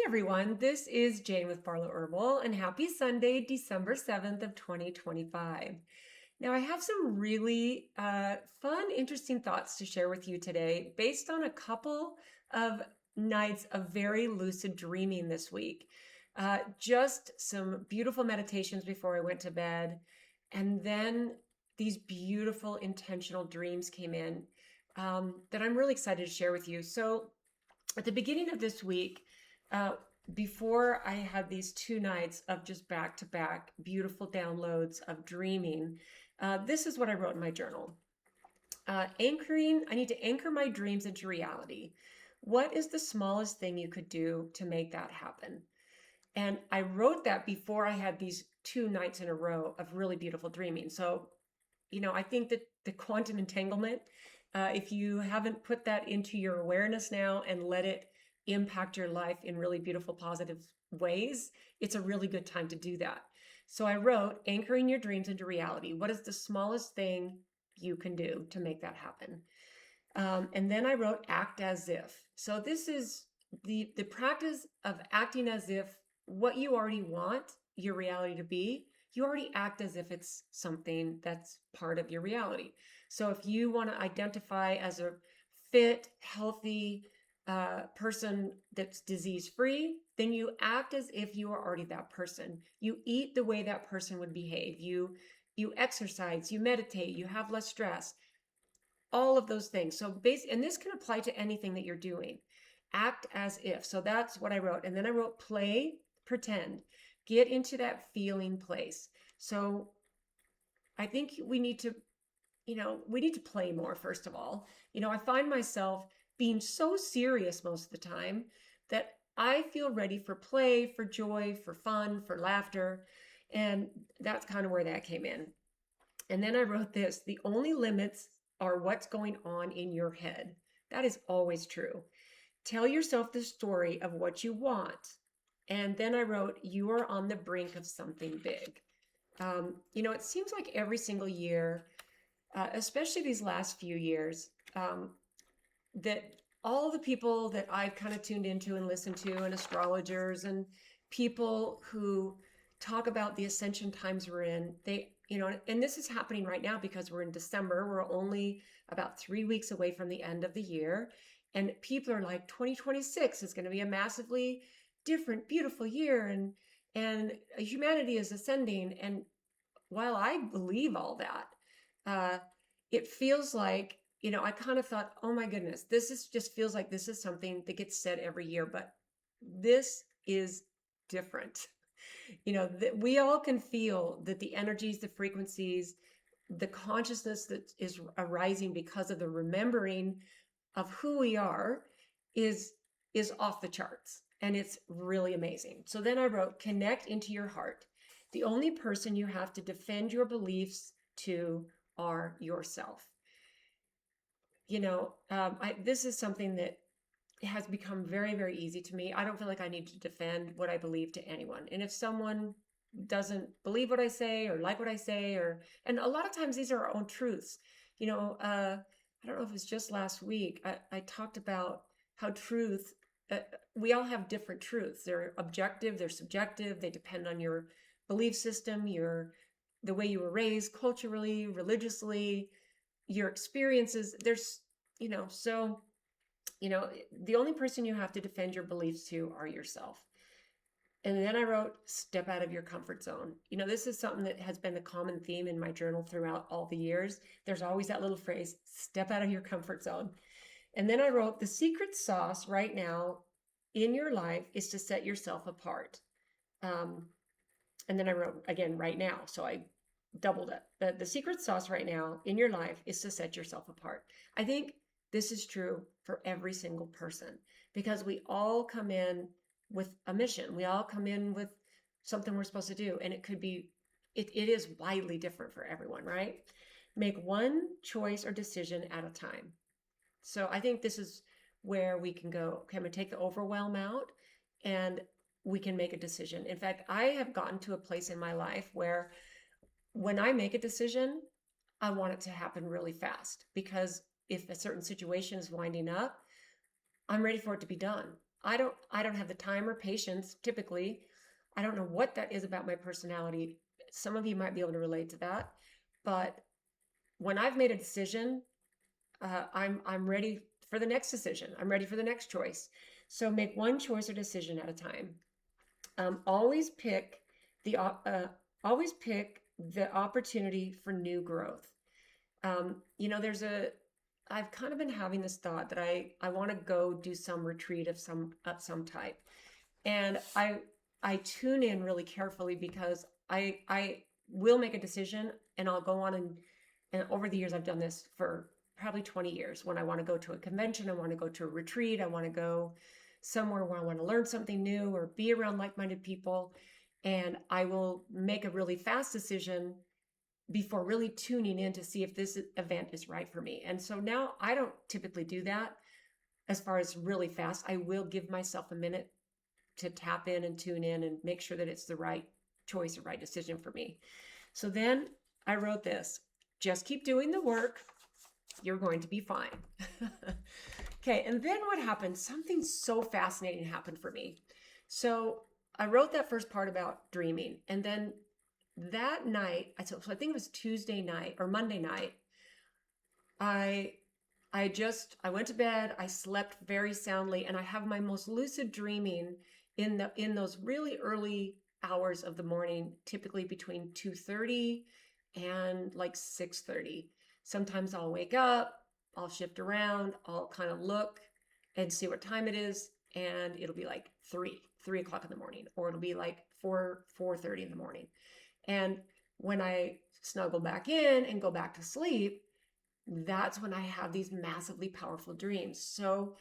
everyone, this is Jane with Barlow Herbal, and happy Sunday, December 7th of 2025. Now, I have some really fun, interesting thoughts to share with you today based on a couple of nights of very lucid dreaming this week. Just some beautiful meditations before I went to bed, and then these beautiful intentional dreams came in that I'm really excited to share with you. So, at the beginning of this week, uh, before I had these 2 nights of just back to back beautiful downloads of dreaming, this is what I wrote in my journal. I need to anchor my dreams into reality. What is the smallest thing you could do to make that happen? And I wrote that before I had these 2 nights in a row of really beautiful dreaming. So, I think that the quantum entanglement, if you haven't put that into your awareness now and let it impact your life in really beautiful, positive ways, it's a really good time to do that. So I wrote, anchoring your dreams into reality. What is the smallest thing you can do to make that happen? And then I wrote, act as if. So this is the practice of acting as if what you already want your reality to be, you already act as if it's something that's part of your reality. So if you want to identify as a fit, healthy person that's disease free, then you act as if you are already that person. You eat the way that person would behave. You exercise, you meditate, you have less stress, all of those things. So and this can apply to anything that you're doing. Act as if. So that's what I wrote. And then I wrote play, pretend. Get into that feeling place. So I think we need to play more, first of all. I find myself being so serious most of the time that I feel ready for play, for joy, for fun, for laughter. And that's kind of where that came in. And then I wrote this: the only limits are what's going on in your head. That is always true. Tell yourself the story of what you want. And then I wrote, you are on the brink of something big. It seems like every single year, especially these last few years, that all the people that I've kind of tuned into and listened to, and astrologers and people who talk about the ascension times we're in, and this is happening right now because we're in December. We're only about 3 weeks away from the end of the year. And people are like, 2026 is going to be a massively different, beautiful year. And humanity is ascending. And while I believe all that, it feels like, I kind of thought, oh my goodness, just feels like this is something that gets said every year, but this is different. We all can feel that the energies, the frequencies, the consciousness that is arising because of the remembering of who we are is off the charts, and it's really amazing. So then I wrote, connect into your heart. The only person you have to defend your beliefs to are yourself. This is something that has become very, very easy to me. I don't feel like I need to defend what I believe to anyone. And if someone doesn't believe what I say or like what I say, and a lot of times these are our own truths. I don't know if it was just last week, I talked about how we all have different truths. They're objective, they're subjective, they depend on your belief system, the way you were raised culturally, religiously, your experiences. The only person you have to defend your beliefs to are yourself. And then I wrote, step out of your comfort zone. This is something that has been the common theme in my journal throughout all the years. There's always that little phrase, step out of your comfort zone. And then I wrote, the secret sauce right now in your life is to set yourself apart. And then I wrote again, right now. So I doubled it. The secret sauce right now in your life is to set yourself apart. I think this is true for every single person because we all come in with a mission. We all come in with something we're supposed to do. And it is widely different for everyone, right? Make one choice or decision at a time. So I think this is where we can go, okay, I'm going to take the overwhelm out and we can make a decision. In fact, I have gotten to a place in my life where when I make a decision, I want it to happen really fast because if a certain situation is winding up, I'm ready for it to be done. I don't have the time or patience typically. I don't know what that is about my personality. Some of you might be able to relate to that, but when I've made a decision, I'm ready for the next decision. I'm ready for the next choice. So make one choice or decision at a time. Always pick the always pick the opportunity for new growth. There's a I've kind of been having this thought that I want to go do some retreat of some type, and I tune in really carefully because I will make a decision and I'll go on and over the years I've done this for probably 20 years. When I want to go to a convention, I want to go to a retreat, I want to go somewhere where I want to learn something new or be around like-minded people, and I will make a really fast decision before really tuning in to see if this event is right for me. And so now I don't typically do that as far as really fast. I will give myself a minute to tap in and tune in and make sure that it's the right choice or right decision for me. So then I wrote this: just keep doing the work. You're going to be fine. Okay. And then what happened? Something so fascinating happened for me. So I wrote that first part about dreaming. And then that night, so I think it was Tuesday night or Monday night, I I went to bed, I slept very soundly, and I have my most lucid dreaming in those really early hours of the morning, typically between 2:30 and like 6:30. Sometimes I'll wake up, I'll shift around, I'll kind of look and see what time it is, and it'll be like 3 o'clock in the morning, or it'll be like 4:30 in the morning. And when I snuggle back in and go back to sleep, that's when I have these massively powerful dreams. So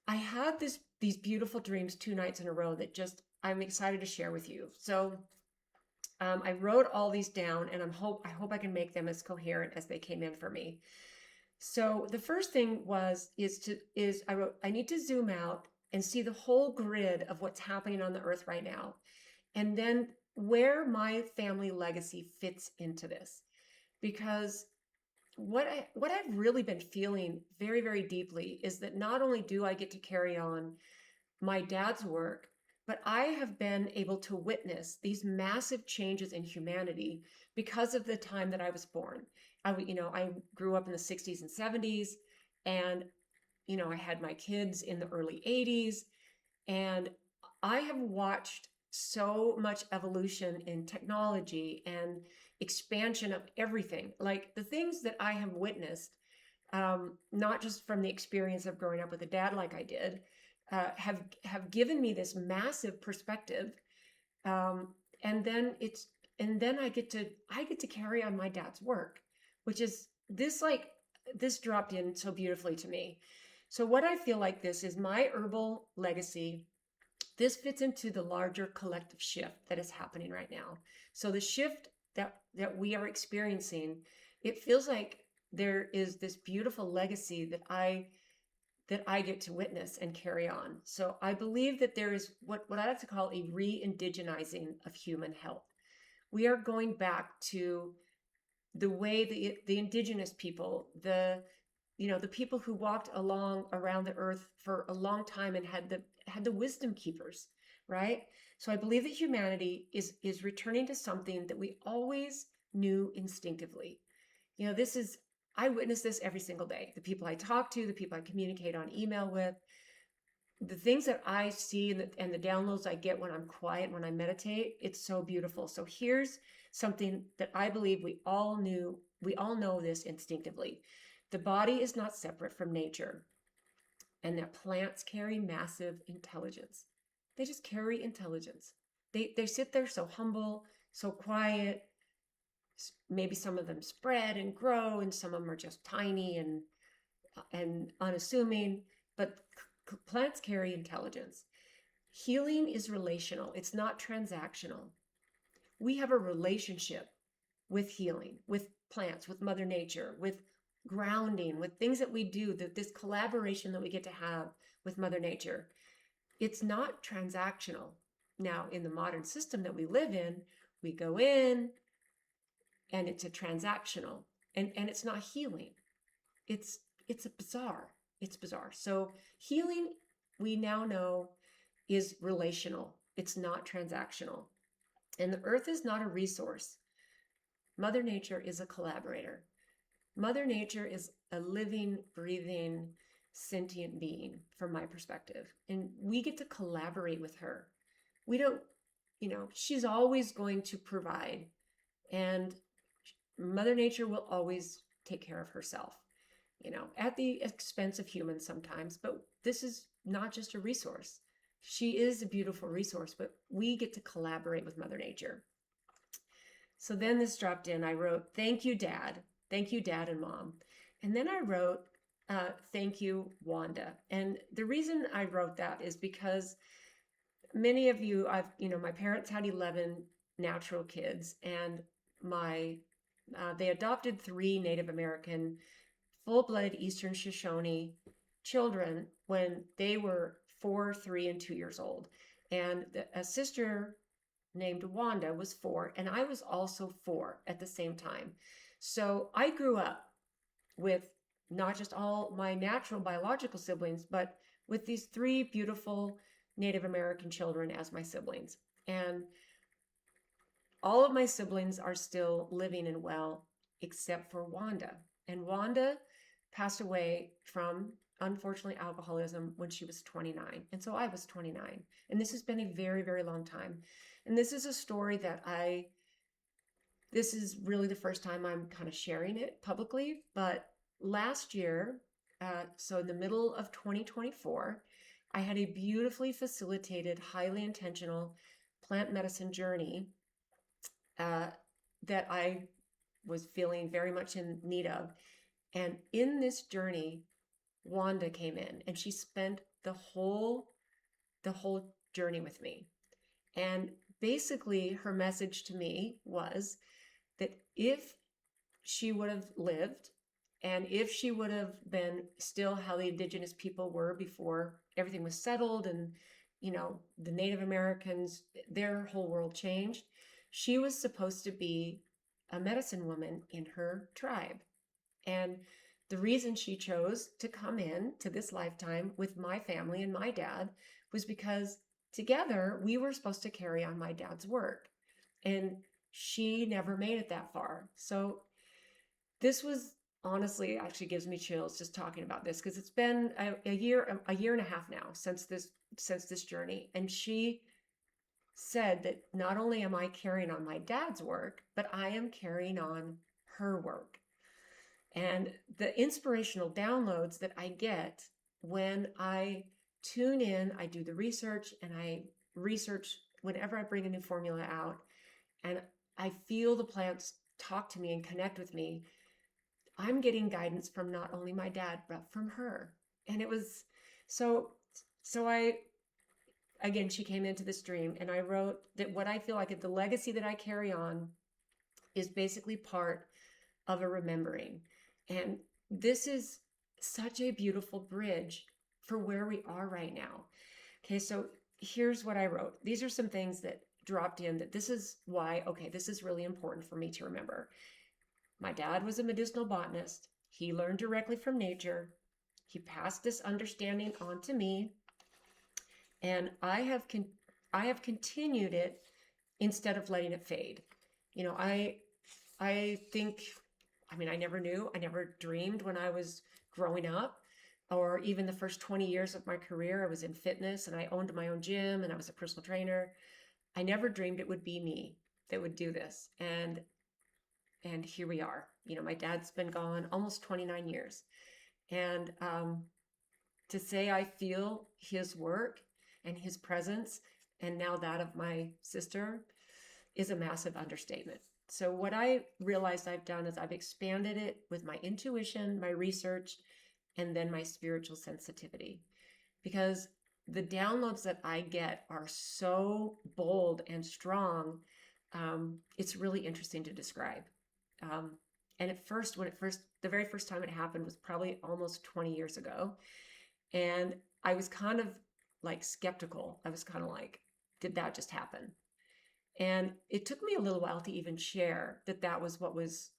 I had these beautiful dreams 2 nights in a row that just I'm excited to share with you. So I wrote all these down, and I hope I can make them as coherent as they came in for me. So the first thing is I wrote, I need to zoom out and see the whole grid of what's happening on the earth right now, and then where my family legacy fits into this. Because what I've really been feeling very, very deeply is that not only do I get to carry on my dad's work, but I have been able to witness these massive changes in humanity because of the time that I was born. I grew up in the 60s and 70s, and I had my kids in the early 80s, and I have watched so much evolution in technology and expansion of everything. Like the things that I have witnessed, not just from the experience of growing up with a dad like I did, have given me this massive perspective. Um, and then I get to carry on my dad's work, which is this dropped in so beautifully to me. So what I feel like this is my herbal legacy. This fits into the larger collective shift that is happening right now. So the shift that we are experiencing, it feels like there is this beautiful legacy that I get to witness and carry on. So I believe that there is what I like to call a re-indigenizing of human health. We are going back to the way the indigenous people, the people who walked along around the earth for a long time and had the wisdom keepers, right? So I believe that humanity is returning to something that we always knew instinctively. This is I witness this every single day. The people I talk to, the people I communicate on email with, the things that I see and the downloads I get when I'm quiet, when I meditate, it's so beautiful. So here's something that I believe we all know this instinctively. The body is not separate from nature, and that plants carry massive intelligence. They just carry intelligence. They sit there so humble, so quiet. Maybe some of them spread and grow, and some of them are just tiny and unassuming. But plants carry intelligence. Healing is relational. It's not transactional. We have a relationship with healing, with plants, with Mother Nature, with grounding, with things that we do, this collaboration that we get to have with Mother Nature. It's not transactional. Now, in the modern system that we live in, we go in and it's a transactional, and it's not healing. It's bizarre. It's bizarre. So healing, we now know is relational. It's not transactional. And the earth is not a resource. Mother Nature is a collaborator. Mother Nature is a living, breathing, sentient being from my perspective. And we get to collaborate with her. We don't, she's always going to provide. And Mother Nature will always take care of herself, at the expense of humans sometimes. But this is not just a resource. She is a beautiful resource, but we get to collaborate with Mother Nature. So then this dropped in. I wrote, "Thank you, Dad. Thank you, Dad and Mom." And then I wrote, "Thank you, Wanda." And the reason I wrote that is because many of you, my parents had 11 natural kids, and they adopted 3 Native American full-blooded Eastern Shoshone children when they were 4, 3, and 2 years old. And a sister named Wanda was 4, and I was also 4 at the same time. So I grew up with not just all my natural biological siblings, but with these 3 beautiful Native American children as my siblings. And all of my siblings are still living and well, except for Wanda. And Wanda passed away from, unfortunately, alcoholism when she was 29. And so I was 29. And this has been a very, very long time. And this is a story that this is really the first time I'm kind of sharing it publicly. But last year, so in the middle of 2024, I had a beautifully facilitated, highly intentional plant medicine journey that I was feeling very much in need of. And in this journey, Wanda came in, and she spent the whole journey with me. And basically her message to me was that if she would have lived, and if she would have been still how the indigenous people were before everything was settled, and the Native Americans, their whole world changed, she was supposed to be a medicine woman in her tribe. And the reason she chose to come in to this lifetime with my family and my dad was because together we were supposed to carry on my dad's work. And she never made it that far. So this was honestly actually gives me chills just talking about this, because it's been a year and a half now since this journey. And she said that not only am I carrying on my dad's work, but I am carrying on her work. And the inspirational downloads that I get when I tune in, I do the research, and I research whenever I bring a new formula out, and I feel the plants talk to me and connect with me. I'm getting guidance from not only my dad, but from her. And it was so again, she came into this dream, and I wrote that what I feel like the legacy that I carry on is basically part of a remembering. And this is such a beautiful bridge for where we are right now. Okay, so here's what I wrote. These are some things that dropped in that this is why, okay, this is really important for me to remember. My dad was a medicinal botanist. He learned directly from nature. He passed this understanding on to me. And I have continued it instead of letting it fade. I think, I never knew, I never dreamed when I was growing up, or even the first 20 years of my career. I was in fitness, and I owned my own gym, and I was a personal trainer. I never dreamed it would be me that would do this. And here we are. My dad's been gone almost 29 years. And to say I feel his work and his presence, and now that of my sister, is a massive understatement. So what I realized I've done is I've expanded it with my intuition, my research, and then my spiritual sensitivity. Because the downloads that I get are so bold and strong, it's really interesting to describe. And the very first time it happened was probably almost 20 years ago. And I was kind of like skeptical. I was kind of like, did that just happen? And it took me a little while to even share that was what was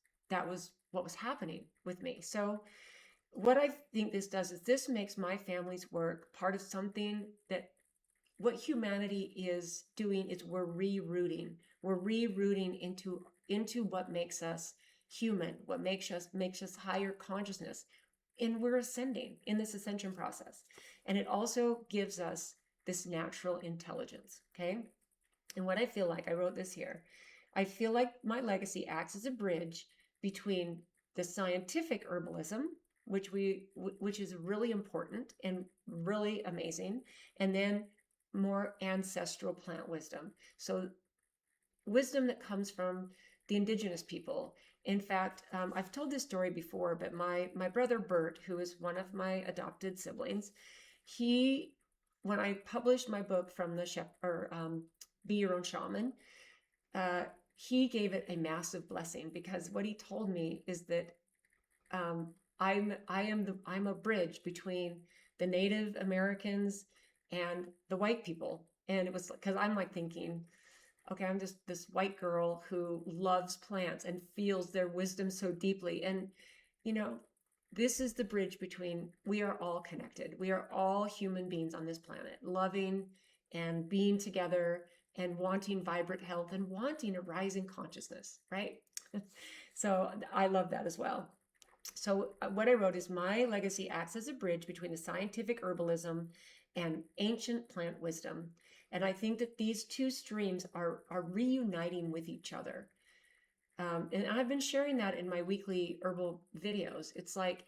happening with me. So what I think this does is this makes my family's work part of something that what humanity is doing is we're rerouting. We're rerouting into what makes us human, what makes us higher consciousness. And we're ascending in this ascension process. And it also gives us this natural intelligence. Okay. And what I feel like, I wrote this here, I feel like my legacy acts as a bridge between the scientific herbalism, which is really important and really amazing, and then more ancestral plant wisdom. So wisdom that comes from the indigenous people. In fact, I've told this story before, but my brother Bert, who is one of my adopted siblings, he when I published my book from the Be Your Own Shaman, uh, he gave it a massive blessing because what he told me is that um, I'm a bridge between the Native Americans and the white people, and it was because I'm like thinking, okay, I'm just this white girl who loves plants and feels their wisdom so deeply. And, you know, this is the bridge between we are all connected. We are all human beings on this planet, loving and being together and wanting vibrant health and wanting a rising consciousness, right? So I love that as well. So what I wrote is my legacy acts as a bridge between the scientific herbalism and ancient plant wisdom. And I think that these two streams are reuniting with each other. And I've been sharing that in my weekly herbal videos. It's like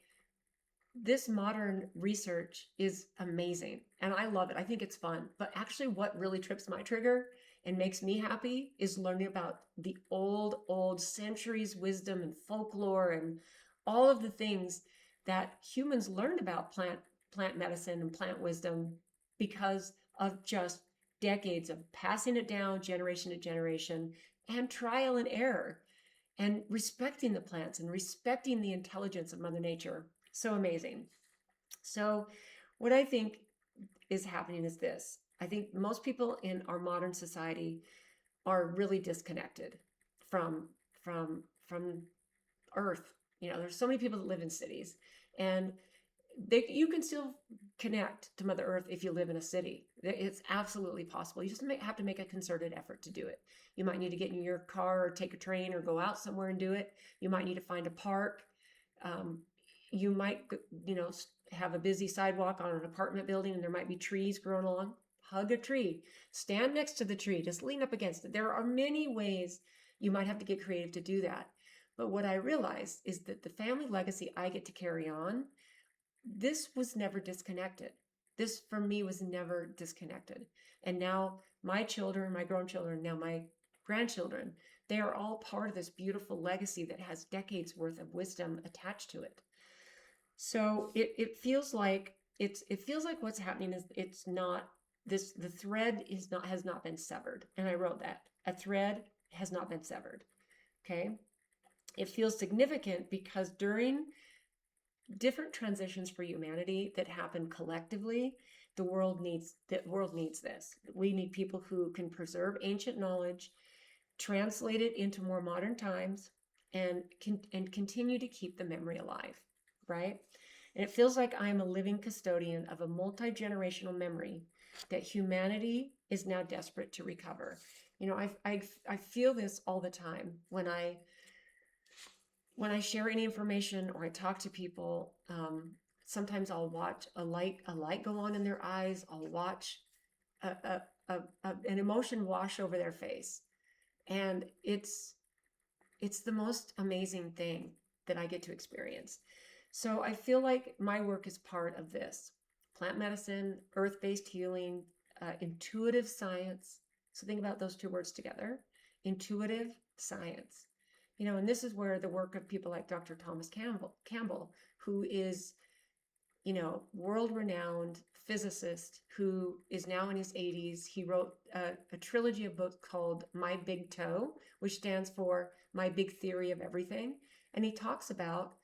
this modern research is amazing and I love it. I think it's fun. But actually, what really trips my trigger and makes me happy is learning about the old centuries wisdom and folklore and all of the things that humans learned about plant medicine and plant wisdom because of just decades of passing it down generation to generation and trial and error and respecting the plants and respecting the intelligence of Mother Nature. So amazing. So, what I think is happening is this. I think most people in our modern society are really disconnected from from Earth. You know, there's so many people that live in cities, and you can still connect to Mother Earth if you live in a city. It's absolutely possible. You just have to make a concerted effort to do it. You might need to get in your car or take a train or go out somewhere and do it. You might need to find a park. Um, you might, have a busy sidewalk on an apartment building and there might be trees growing along. Hug a tree. Stand next to the tree. Just lean up against it. There are many ways you might have to get creative to do that. But what I realized is that the family legacy I get to carry on, this was never disconnected. This for me was never disconnected. And now my children, my grown children, now my grandchildren, they are all part of this beautiful legacy that has decades worth of wisdom attached to it. So it feels like it feels like what's happening is it's not this the thread is not has not been severed. And I wrote that. A thread has not been severed. Okay? It feels significant because during different transitions for humanity that happen collectively, the world needs this. We need people who can preserve ancient knowledge, translate it into more modern times, and continue to keep the memory alive, right? And it feels like I am a living custodian of a multi-generational memory that humanity is now desperate to recover. You know, I feel this all the time when I share any information or I talk to people. Sometimes I'll watch a light go on in their eyes. I'll watch an emotion wash over their face, and it's the most amazing thing that I get to experience. So I feel like my work is part of this plant medicine, earth-based healing, intuitive science. So think about those two words together, intuitive science. You know, and this is where the work of people like Dr. Thomas Campbell, who is, world-renowned physicist who is now in his 80s. He wrote a trilogy of books called My Big Toe, which stands for My Big Theory of Everything. And he talks about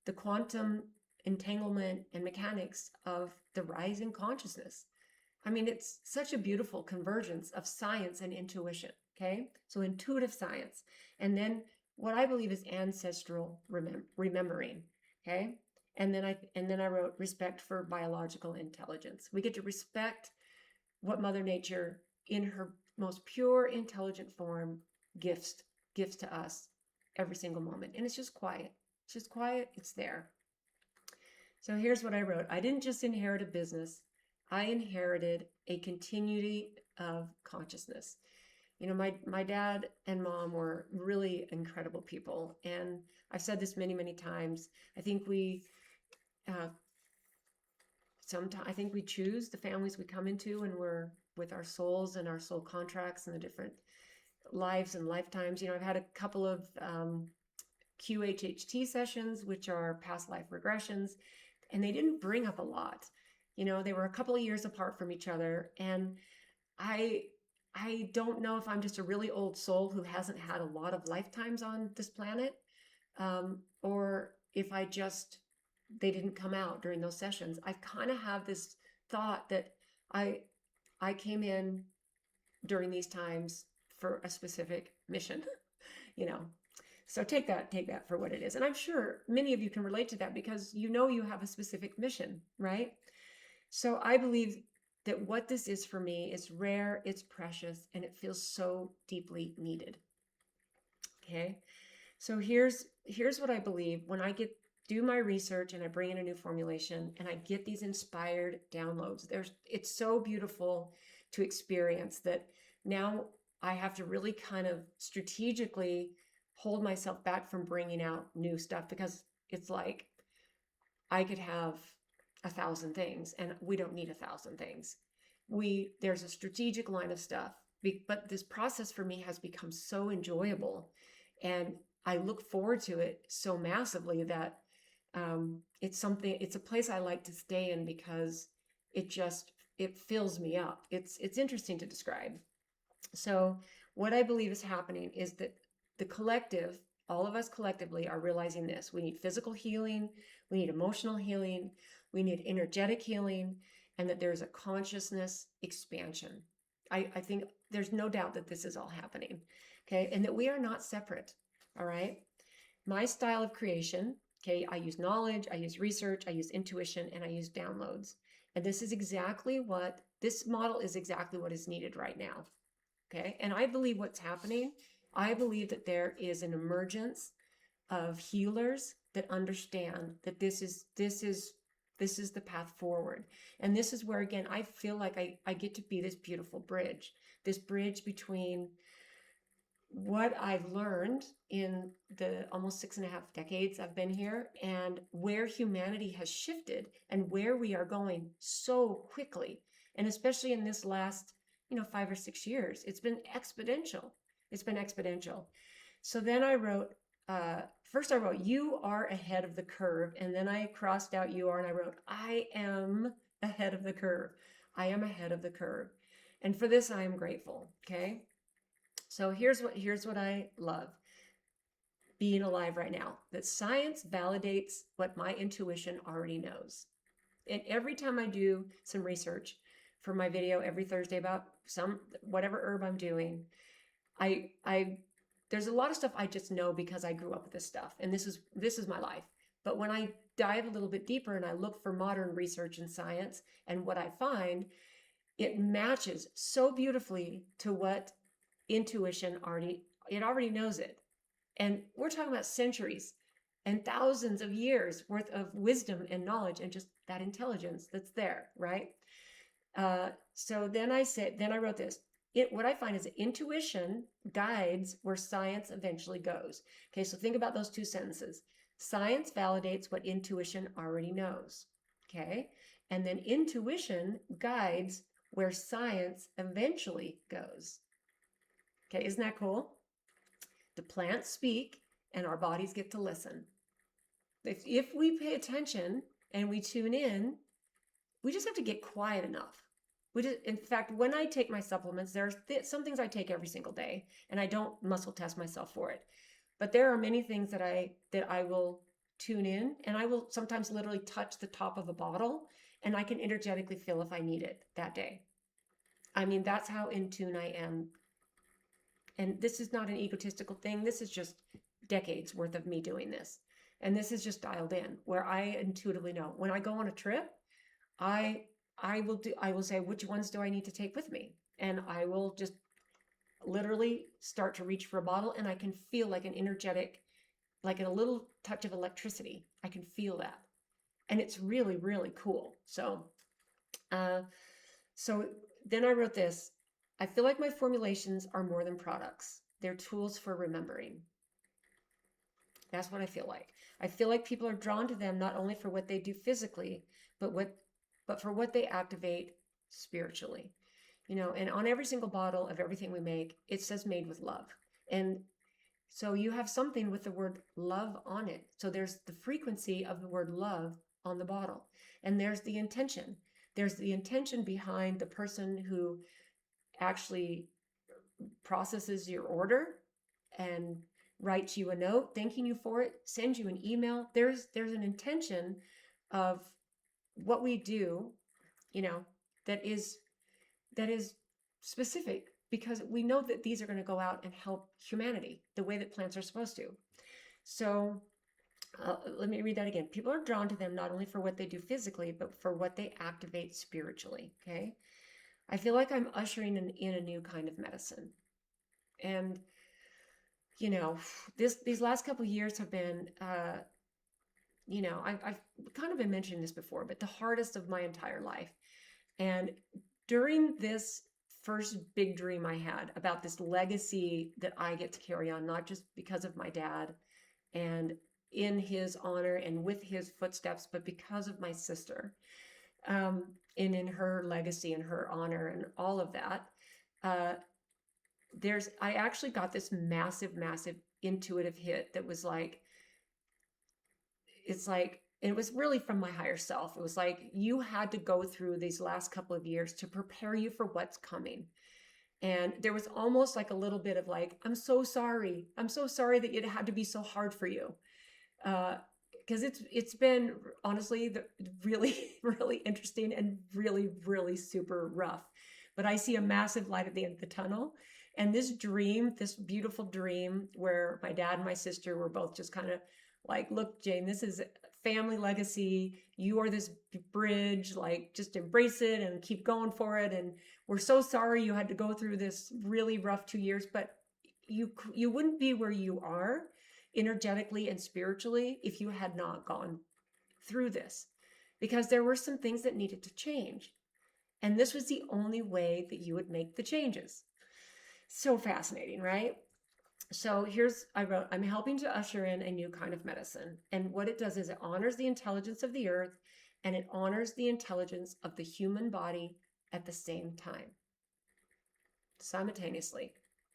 the quantum entanglement and mechanics of the rising consciousness. I mean, it's such a beautiful convergence of science and intuition, okay? So intuitive science. And then what I believe is ancestral remembering, okay? And then I wrote respect for biological intelligence. We get to respect what Mother Nature, in her most pure, intelligent form, gifts gifts to us every single moment. And it's just quiet. It's just quiet. It's there. So here's what I wrote. I didn't just inherit a business. I inherited a continuity of consciousness. My dad and mom were really incredible people. And I've said this many, many times. I think uh, I think we choose the families we come into, and we're with our souls and our soul contracts and the different lives and lifetimes. I've had a couple of QHHT sessions, which are past life regressions, and they didn't bring up a lot. They were a couple of years apart from each other, and I I don't know if I'm just a really old soul who hasn't had a lot of lifetimes on this planet, or if they didn't come out during those sessions. I kind of have this thought that I I came in during these times for a specific mission, you know. So take that for what it is. And I'm sure many of you can relate to that because you have a specific mission, right? So I believe that what this is for me is rare, it's precious, and it feels so deeply needed. Okay? So here's what I believe when I do my research and I bring in a new formulation and I get these inspired downloads. It's so beautiful to experience that now I have to really kind of strategically hold myself back from bringing out new stuff because it's like I could have 1,000 things and we don't need 1,000 things. There's a strategic line of stuff, but this process for me has become so enjoyable and I look forward to it so massively that it's a place I like to stay in because it fills me up. It's interesting to describe. So what I believe is happening is that the collective, all of us collectively, are realizing this. We need physical healing, we need emotional healing, we need energetic healing, and that there's a consciousness expansion. I think there's no doubt that this is all happening, okay? And that we are not separate, all right? My style of creation, okay, I use knowledge, I use research, I use intuition, and I use downloads. And this model is exactly what is needed right now, okay? And I believe what's happening, I believe that there is an emergence of healers that understand that this is the path forward. And this is where, again, I feel like I get to be this bridge between what I've learned in the almost 6.5 decades I've been here and where humanity has shifted and where we are going so quickly. And especially in this last, 5 or 6 years, it's been exponential. So then first I wrote, you are ahead of the curve. And then I crossed out you are, and I wrote, I am ahead of the curve. I am ahead of the curve. And for this, I am grateful. Okay. So here's what I love being alive right now, that science validates what my intuition already knows. And every time I do some research for my video every Thursday about whatever herb I'm doing, there's a lot of stuff I just know because I grew up with this stuff and this is my life. But when I dive a little bit deeper and I look for modern research and science and what I find, it matches so beautifully to what intuition already knows it. And we're talking about centuries and thousands of years worth of wisdom and knowledge and just that intelligence that's there, right? So then I wrote this. What I find is that intuition guides where science eventually goes. Okay, so think about those two sentences. Science validates what intuition already knows. Okay, and then intuition guides where science eventually goes. Okay, isn't that cool? The plants speak and our bodies get to listen. If we pay attention and we tune in, we just have to get quiet enough. In fact, when I take my supplements, there's some things I take every single day, and I don't muscle test myself for it. But there are many things that I will tune in, and I will sometimes literally touch the top of a bottle, and I can energetically feel if I need it that day. I mean, that's how in tune I am. And this is not an egotistical thing. This is just decades worth of me doing this. And this is just dialed in where I intuitively know when I go on a trip, I I will say, which ones do I need to take with me? And I will just literally start to reach for a bottle, and I can feel like an energetic, like a little touch of electricity. I can feel that. And it's really, really cool. Uh, so then I wrote this. I feel like my formulations are more than products. They're tools for remembering. That's what I feel like. I feel like people are drawn to them not only for what they do physically, but for what they activate spiritually. And on every single bottle of everything we make, it says made with love. And so you have something with the word love on it. So there's the frequency of the word love on the bottle. And there's the intention. There's the intention behind the person who actually processes your order and writes you a note thanking you for it, sends you an email. There's an intention of what we do, you know, that is that is specific because we know that these are going to go out and help humanity the way that plants are supposed to. So let me read that again. People are drawn to them not only for what they do physically, but for what they activate spiritually. Okay. I feel like I'm ushering in a new kind of medicine. And, you know, these last couple of years have been, I've kind of been mentioning this before, but the hardest of my entire life. And during this first big dream I had about this legacy that I get to carry on, not just because of my dad and in his honor and with his footsteps, but because of my sister, and in her legacy and her honor and all of that. Uh, I actually got this massive, massive intuitive hit that was like, it's like, it was really from my higher self. It was like, you had to go through these last couple of years to prepare you for what's coming. And there was almost like a little bit of like, I'm so sorry. I'm so sorry that it had to be so hard for you. Because it's been honestly really, really interesting and really, really super rough. But I see a massive light at the end of the tunnel. And this dream, this beautiful dream where my dad and my sister were both just kind of like, look, Jane, this is family legacy. You are this bridge, like just embrace it and keep going for it. And we're so sorry you had to go through this really rough 2 years, but you wouldn't be where you are energetically and spiritually if you had not gone through this, because there were some things that needed to change. And this was the only way that you would make the changes. So fascinating, right? So I wrote, I'm helping to usher in a new kind of medicine. And what it does is it honors the intelligence of the earth and it honors the intelligence of the human body at the same time, simultaneously.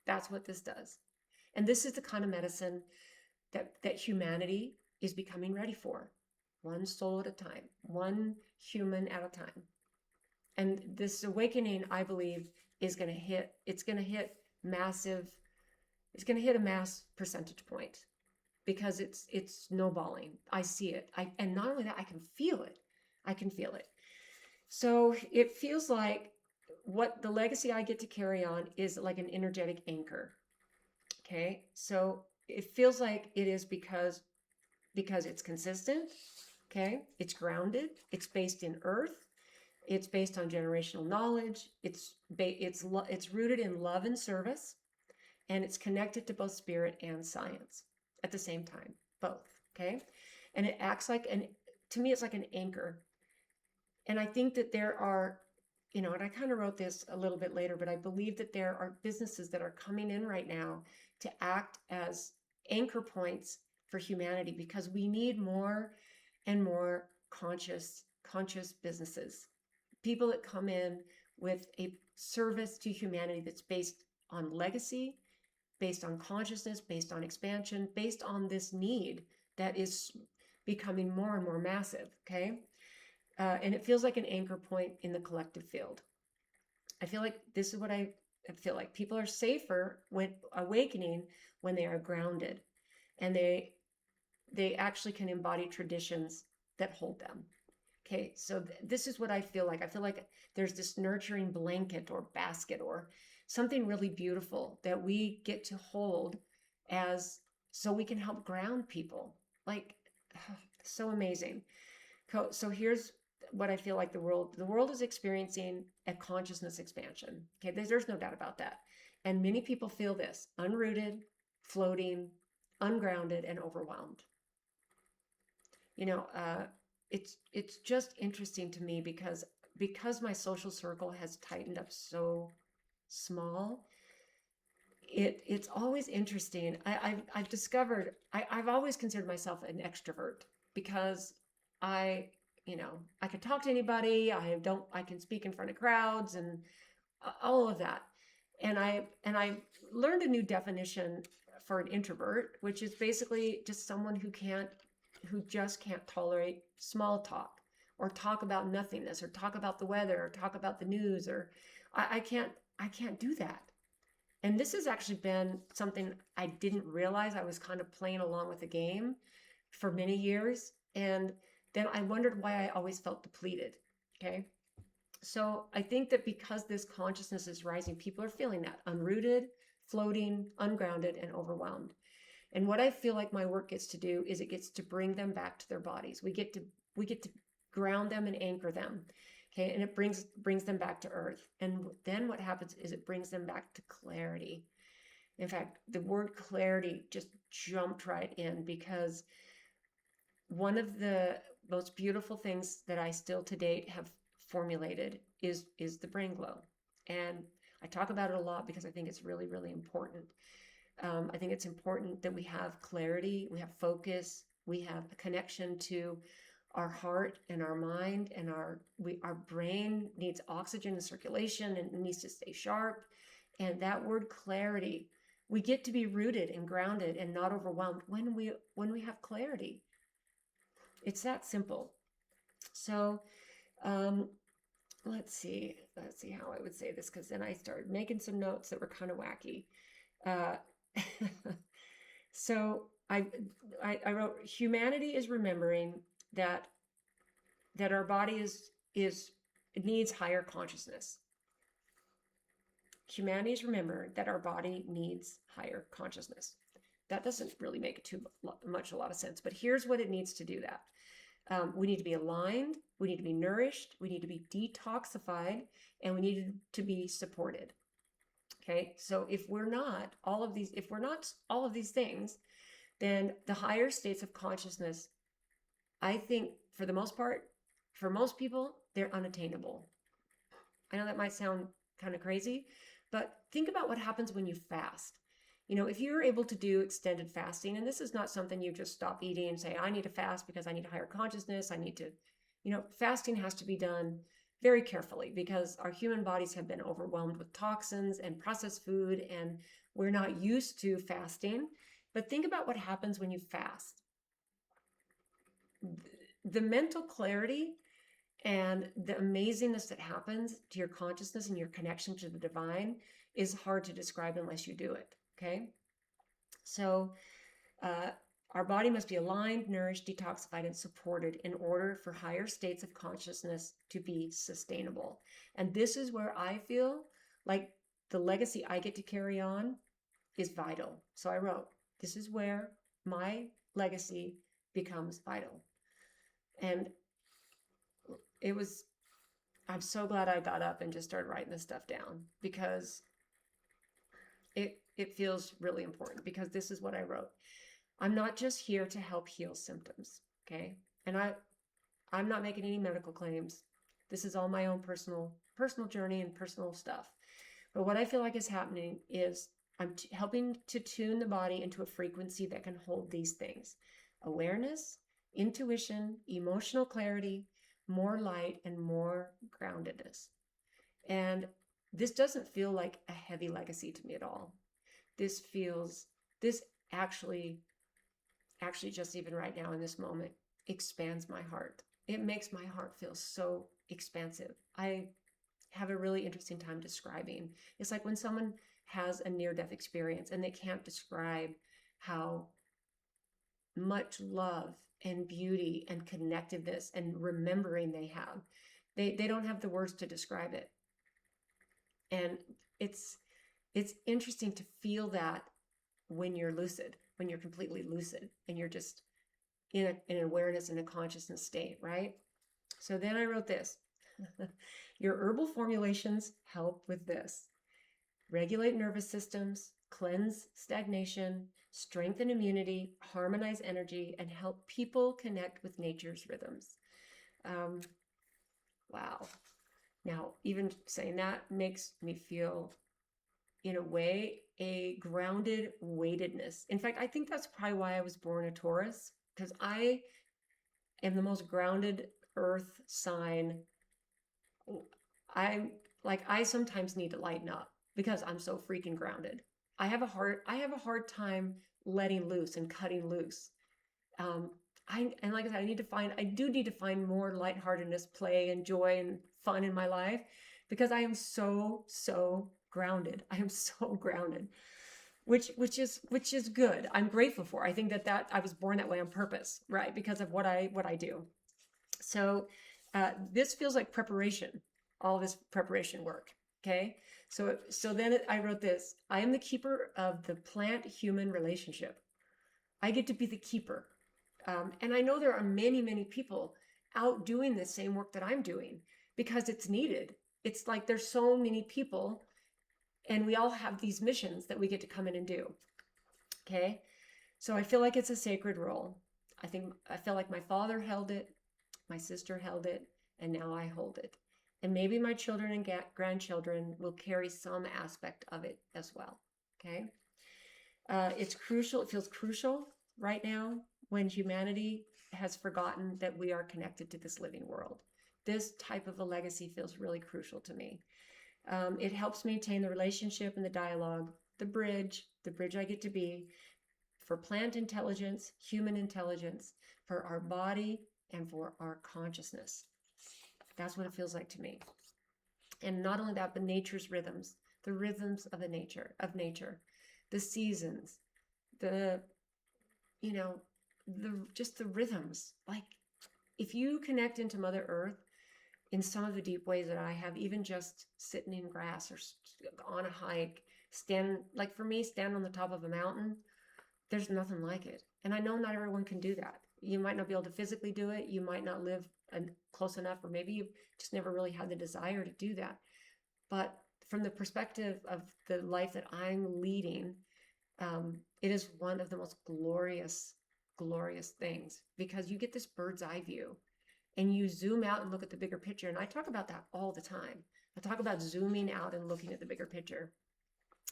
That's what this does. And this is the kind of medicine that humanity is becoming ready for, one soul at a time, one human at a time. And this awakening, I believe, is going to hit, it's going to hit massive, it's going to hit a mass percentage point because it's snowballing. I see it. And not only that, I can feel it. I can feel it. So it feels like what the legacy I get to carry on is like an energetic anchor. Okay. So it feels like it is because it's consistent. Okay. It's grounded. It's based in earth. It's based on generational knowledge. It's rooted in love and service, and it's connected to both spirit and science at the same time, both. Okay. And it acts like to me, it's like an anchor. And I think that there are, and I kind of wrote this a little bit later, but I believe that there are businesses that are coming in right now to act as anchor points for humanity because we need more and more conscious businesses. People that come in with a service to humanity that's based on legacy, based on consciousness, based on expansion, based on this need that is becoming more and more massive. Okay. And it feels like an anchor point in the collective field. I feel like this is what I feel like. People are safer when awakening when they are grounded and they actually can embody traditions that hold them. Okay, so this is what I feel like. I feel like there's this nurturing blanket or basket or something really beautiful that we get to hold as so we can help ground people. Like So amazing. So here's what I feel like the world is experiencing a consciousness expansion. Okay, there's no doubt about that. And many people feel this unrooted, floating, ungrounded, and overwhelmed. You know, it's just interesting to me because my social circle has tightened up so small. It's always interesting. I've discovered I've always considered myself an extrovert because I I can talk to anybody. I can speak in front of crowds and all of that. And I learned a new definition for an introvert, which is basically just someone who just can't tolerate small talk or talk about nothingness or talk about the weather or talk about the news or I can't do that. And this has actually been something I didn't realize. I was kind of playing along with the game for many years. And then I wondered why I always felt depleted. Okay. So I think that because this consciousness is rising, people are feeling that unrooted, floating, ungrounded, and overwhelmed. And what I feel like my work gets to do is it gets to bring them back to their bodies. We get to ground them and anchor them. Okay, and it brings them back to earth. And then what happens is it brings them back to clarity. In fact, the word clarity just jumped right in because one of the most beautiful things that I still to date have formulated is the brain glow. And I talk about it a lot because I think it's really, really important. I think it's important that we have clarity, we have focus, we have a connection to our heart and our mind, and our brain needs oxygen and circulation and it needs to stay sharp. And that word clarity, we get to be rooted and grounded and not overwhelmed when we have clarity. It's that simple. So um, let's see how I would say this because then I started making some notes that were kind of wacky. Uh, so I wrote humanity is remembering that our body is it needs higher consciousness. Humanity is remembering that our body needs higher consciousness. That doesn't really make too much a lot of sense, but here's what it needs to do that. We need to be aligned, we need to be nourished, we need to be detoxified, and we need to be supported. Okay, so if we're not all of these things, then the higher states of consciousness, I think for the most part, for most people, they're unattainable. I know that might sound kind of crazy, but think about what happens when you fast. If you're able to do extended fasting, and this is not something you just stop eating and say, I need to fast because I need a higher consciousness, I need to, fasting has to be done very carefully because our human bodies have been overwhelmed with toxins and processed food, and we're not used to fasting. But think about what happens when you fast. The mental clarity and the amazingness that happens to your consciousness and your connection to the divine is hard to describe unless you do it. Okay. So, our body must be aligned, nourished, detoxified, and supported in order for higher states of consciousness to be sustainable. And this is where I feel like the legacy I get to carry on is vital. So I wrote, this is where my legacy becomes vital. And I'm so glad I got up and just started writing this stuff down because it feels really important because this is what I wrote. I'm not just here to help heal symptoms, okay? And I'm not making any medical claims. This is all my own personal journey and personal stuff. But what I feel like is happening is I'm helping to tune the body into a frequency that can hold these things: awareness, intuition, emotional clarity, more light, and more groundedness. And this doesn't feel like a heavy legacy to me at all. This actually just even right now in this moment expands my heart. It makes my heart feel so expansive. I have a really interesting time describing. It's like when someone has a near-death experience and they can't describe how much love and beauty and connectiveness and remembering they have. They don't have the words to describe it. And it's interesting to feel that when you're lucid, when you're completely lucid and you're just in an awareness, in a consciousness state, right? So then I wrote this. Your herbal formulations help with this. Regulate nervous systems, cleanse stagnation, strengthen immunity, harmonize energy, and help people connect with nature's rhythms. Um, wow. Now, even saying that makes me feel, in a way, a grounded weightedness. In fact, I think that's probably why I was born a Taurus, because I am the most grounded earth sign. I sometimes need to lighten up because I'm so freaking grounded. I have a hard time letting loose and cutting loose. Um, and like I said, I do need to find more lightheartedness, play, and joy and fun in my life because I am so grounded. I am so grounded, which is good. I'm grateful for. I think that I was born that way on purpose, right? Because of what I do. So this feels like preparation, all this preparation work. Okay. So then I wrote this. I am the keeper of the plant human relationship. I get to be the keeper. And I know there are many people out doing the same work that I'm doing because it's needed. It's like there's so many people and we all have these missions that we get to come in and do. Okay. So I feel like it's a sacred role. I feel like my father held it, my sister held it, and now I hold it. And maybe my children and grandchildren will carry some aspect of it as well. Okay. It's crucial. It feels crucial right now when humanity has forgotten that we are connected to this living world. This type of a legacy feels really crucial to me. It helps maintain the relationship and the dialogue, the bridge I get to be for plant intelligence, human intelligence, for our body, and for our consciousness. That's what it feels like to me. And not only that, but nature's rhythms, the rhythms of nature, the seasons, the you know, just the rhythms. Like if you connect into Mother Earth in some of the deep ways that I have, even just sitting in grass or on a hike, like for me, stand on the top of a mountain, there's nothing like it. And I know not everyone can do that. You might not be able to physically do it. You might not live close enough, or maybe you've just never really had the desire to do that. But from the perspective of the life that I'm leading, it is one of the most glorious things because you get this bird's eye view and you zoom out and look at the bigger picture. And I talk about that all the time. I talk about zooming out and looking at the bigger picture.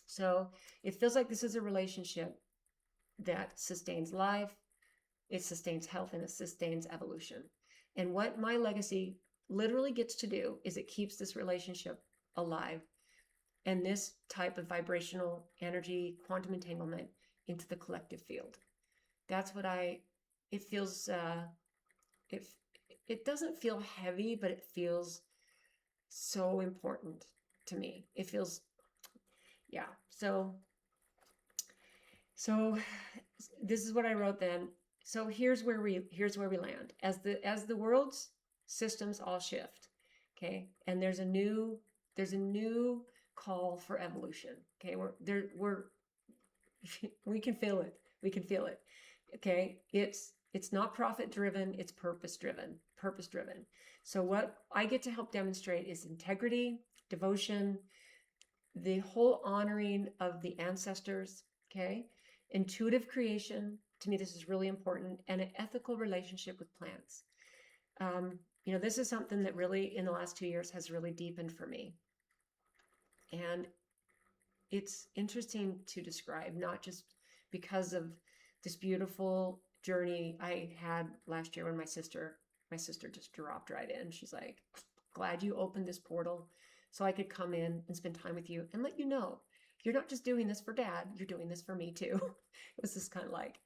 So it feels like this is a relationship that sustains life, it sustains health, and it sustains evolution. And what my legacy literally gets to do is it keeps this relationship alive and this type of vibrational energy, quantum entanglement into the collective field. That's what it feels, it doesn't feel heavy, but it feels so important to me. It feels, yeah. So this is what I wrote then. So here's where we land as the world's systems all shift. Okay. And there's a new call for evolution. Okay. We can feel it. We can feel it. Okay. It's not profit driven. It's purpose driven. So what I get to help demonstrate is integrity, devotion, the whole honoring of the ancestors. Okay. Intuitive creation. To me, this is really important, and an ethical relationship with plants. This is something that really in the last 2 years has really deepened for me. And it's interesting to describe, not just because of this beautiful journey I had last year when my sister just dropped right in. She's like, glad you opened this portal so I could come in and spend time with you and let you know you're not just doing this for Dad, you're doing this for me too. It was just kind of like,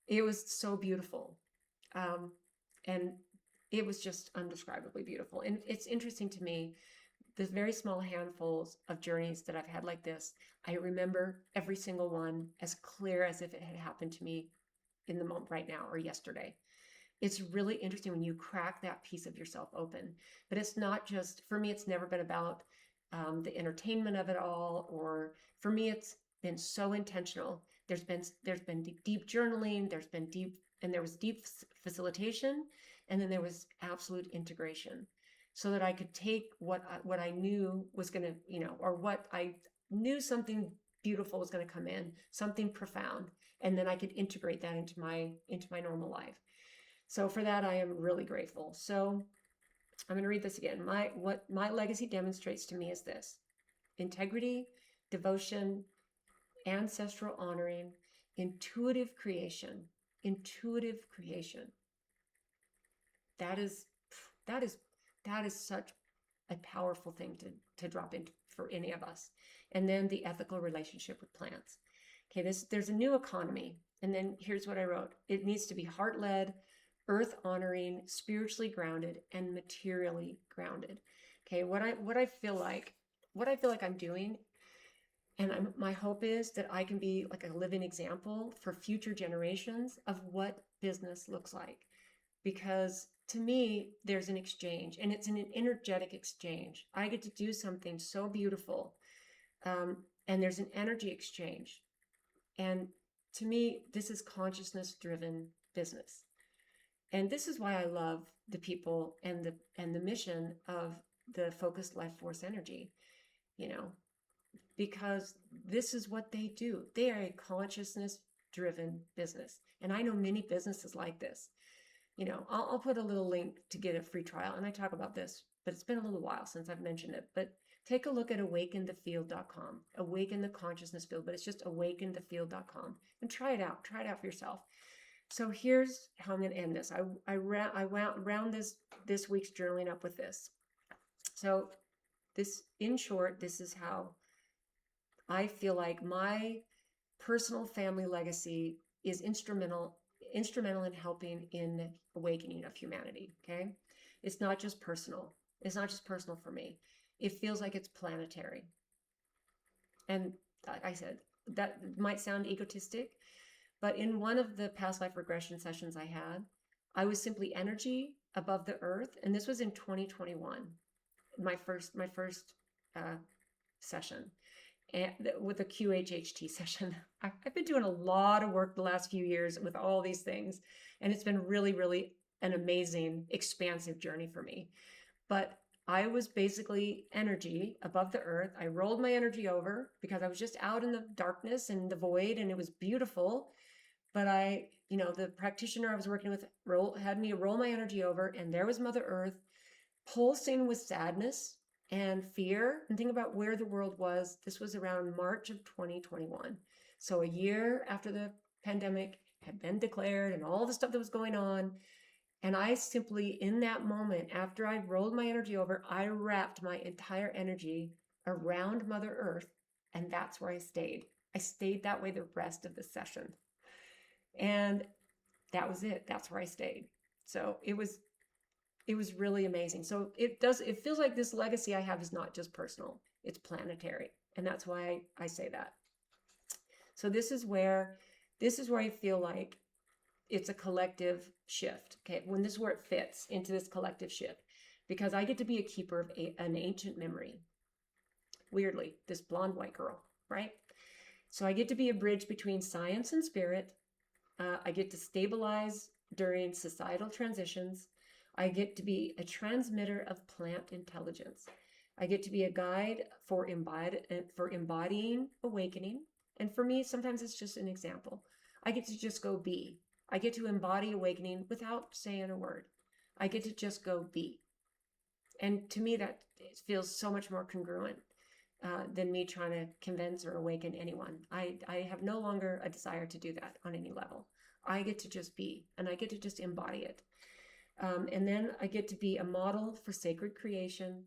it was so beautiful. And it was just undescribably beautiful. And it's interesting to me, the very small handfuls of journeys that I've had like this, I remember every single one as clear as if it had happened to me in the moment right now or yesterday. It's really interesting when you crack that piece of yourself open. But it's not just, for me, it's never been about the entertainment of it all, or for me, it's been so intentional. There's been deep journaling. There's been deep and there was deep facilitation, and then there was absolute integration, so that I could take what I knew was going to, or what I knew something beautiful was going to come in, something profound, and then I could integrate that into my normal life. So for that, I am really grateful. So I'm going to read this again. What my legacy demonstrates to me is this: integrity, devotion, ancestral honoring, intuitive creation. Intuitive creation. That is that is that is such a powerful thing to drop into for any of us. And then the ethical relationship with plants. Okay, there's a new economy. And then here's what I wrote. It needs to be heart-led, earth honoring, spiritually grounded, and materially grounded. Okay, what I feel like I'm doing, and my hope is that I can be like a living example for future generations of what business looks like. Because to me, there's an exchange, and it's an energetic exchange. I get to do something so beautiful, and there's an energy exchange. And to me, this is consciousness-driven business. And this is why I love the people and the mission of the focused life force energy, because this is what they do. They are a consciousness-driven business. And I know many businesses like this. I'll put a little link to get a free trial, and I talk about this, but it's been a little while since I've mentioned it. But take a look at awakenthefield.com, awaken the consciousness field, but it's just awakenthefield.com, and try it out for yourself. So here's how I'm going to end this. I round this week's journaling up with this. So this, in short, this is how I feel like my personal family legacy is instrumental in helping in awakening of humanity. Okay, it's not just personal. It's not just personal for me. It feels like it's planetary. And like I said, that might sound egotistic, but in one of the past life regression sessions I was simply energy above the earth, and this was in 2021, my first session. And with a QHHT session. I've been doing a lot of work the last few years with all these things, and it's been really, really an amazing, expansive journey for me. But I was basically energy above the earth. I rolled my energy over because I was just out in the darkness and the void, and it was beautiful. But the practitioner I was working with had me roll my energy over, and there was Mother Earth pulsing with sadness and fear. And think about where the world was. This was around March of 2021. So a year after the pandemic had been declared and all the stuff that was going on. And I simply, in that moment, after I rolled my energy over, I wrapped my entire energy around Mother Earth. And that's where I stayed. I stayed that way the rest of the session. And that was it. That's where I stayed. So it was really amazing. So it feels like this legacy I have is not just personal, it's planetary. And that's why I say that. So this is where I feel like it's a collective shift. Okay. This is where it fits into this collective shift, because I get to be a keeper of an ancient memory. Weirdly, this blonde white girl, right? So I get to be a bridge between science and spirit. I get to stabilize during societal transitions. I get to be a transmitter of plant intelligence. I get to be a guide for embodying awakening. And for me, sometimes it's just an example. I get to just go be. I get to embody awakening without saying a word. I get to just go be. And to me, that feels so much more congruent than me trying to convince or awaken anyone. I have no longer a desire to do that on any level. I get to just be, and I get to just embody it. And then I get to be a model for sacred creation.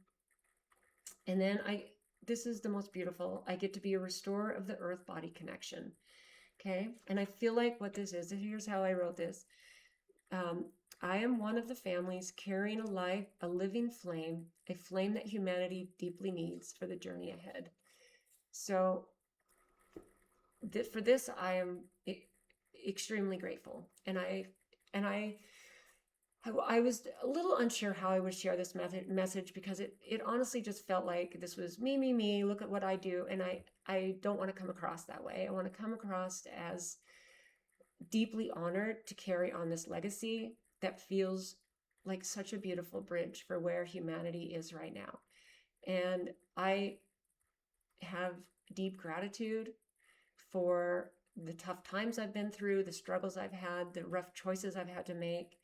And then this is the most beautiful, I get to be a restorer of the earth-body connection. Okay. And I feel like what this is, here's how I wrote this. I am one of the families carrying a living flame, a flame that humanity deeply needs for the journey ahead. So for this, I am extremely grateful. And I was a little unsure how I would share this message, because it honestly just felt like this was me, look at what I do. And I don't want to come across that way. I want to come across as deeply honored to carry on this legacy that feels like such a beautiful bridge for where humanity is right now. And I have deep gratitude for the tough times I've been through, the struggles I've had, the rough choices I've had to make,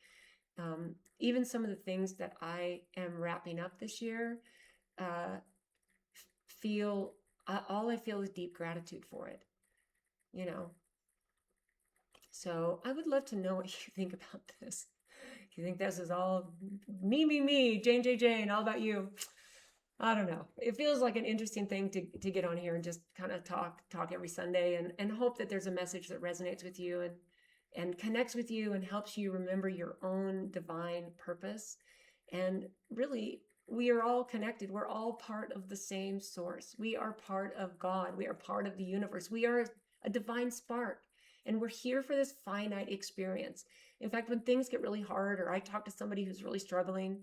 even some of the things that I am wrapping up this year. Uh, feel All I feel is deep gratitude for it, you know. So I would love to know what you think about this. If you think this is all me, Jane, all about you, I don't know. It feels like an interesting thing to get on here and just kind of talk every Sunday and hope that there's a message that resonates with you and connects with you and helps you remember your own divine purpose. And really, we are all connected. We're all part of the same source. We are part of God. We are part of the universe. We are a divine spark. And we're here for this finite experience. In fact, when things get really hard, or I talk to somebody who's really struggling,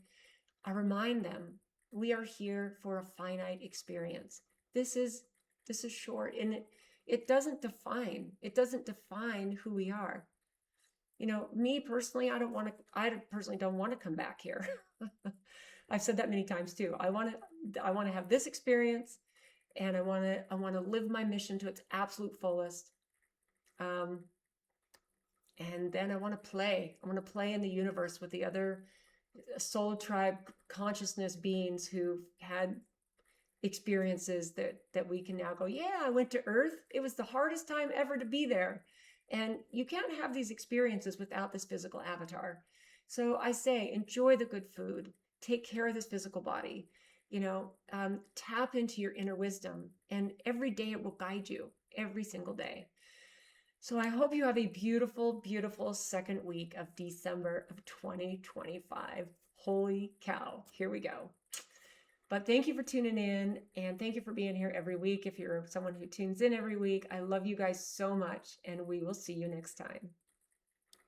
I remind them we are here for a finite experience. This is short, and it doesn't define who we are. You know, me personally, I personally don't want to come back here. I've said that many times too. I want to have this experience, and I want to live my mission to its absolute fullest. Um, and then I want to play. I want to play in the universe with the other soul tribe consciousness beings who've had experiences that we can now go, yeah, I went to Earth. It was the hardest time ever to be there. And you can't have these experiences without this physical avatar. So I say, enjoy the good food, take care of this physical body, tap into your inner wisdom, and every day it will guide you, every single day. So I hope you have a beautiful, beautiful second week of December of 2025. Holy cow, here we go. But thank you for tuning in, and thank you for being here every week. If you're someone who tunes in every week, I love you guys so much, and we will see you next time.